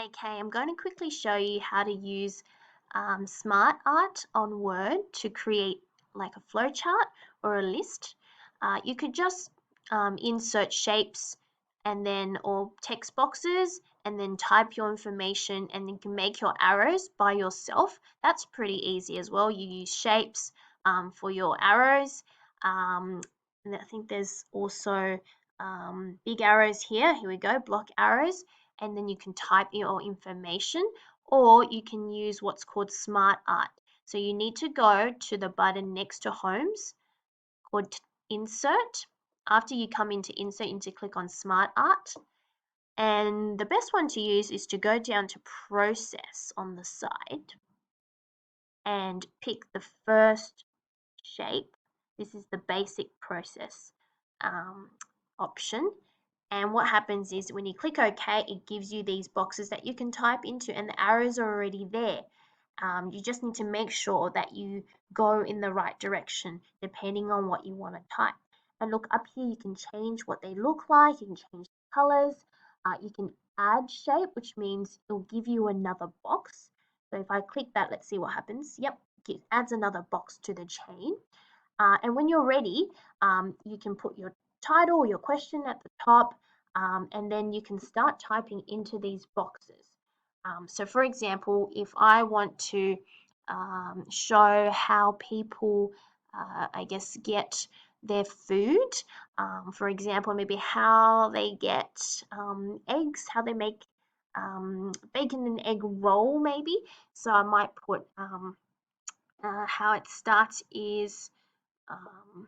Okay, I'm going to quickly show you how to use SmartArt on Word to create like a flowchart or a list. You could just insert shapes and then or text boxes and then type your information and you can make your arrows by yourself. That's pretty easy as well. You use shapes for your arrows. And I think there's also big arrows here. Here we go, block arrows, and then you can type your information, or you can use what's called Smart Art. So you need to go to the button next to Homes called Insert. After you come into Insert, you need to click on Smart Art. And the best one to use is to go down to Process on the side and pick the first shape. This is the basic process option. And what happens is when you click OK, it gives you these boxes that you can type into, and the arrows are already there. You just need to make sure that you go in the right direction depending on what you want to type. And look up here, you can change what they look like, you can change the colors, you can add shape, which means it'll give you another box. So if I click that, let's see what happens. Yep, it adds another box to the chain. And when you're ready, you can put your title or your question at the top, and then you can start typing into these boxes. So for example, if I want to show how people, I guess, get their food, for example, maybe how they get eggs, how they make bacon and egg roll maybe. So I might put how it starts is um,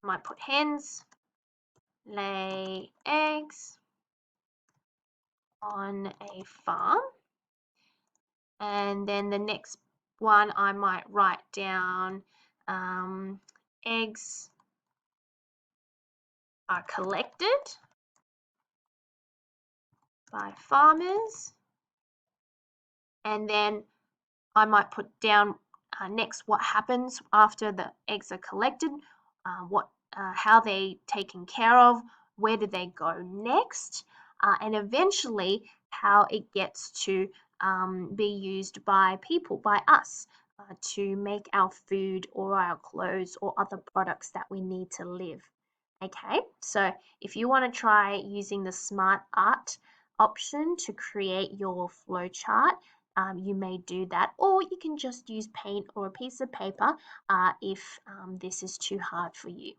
I might put hens lay eggs on a farm. And then the next one I might write down eggs are collected by farmers. And then I might put down next what happens after the eggs are collected, how they taken care of, where do they go next, and eventually how it gets to be used by people, by us, to make our food or our clothes or other products that we need to live. Okay, so if you want to try using the Smart Art option to create your flowchart, you may do that, or you can just use paint or a piece of paper if this is too hard for you.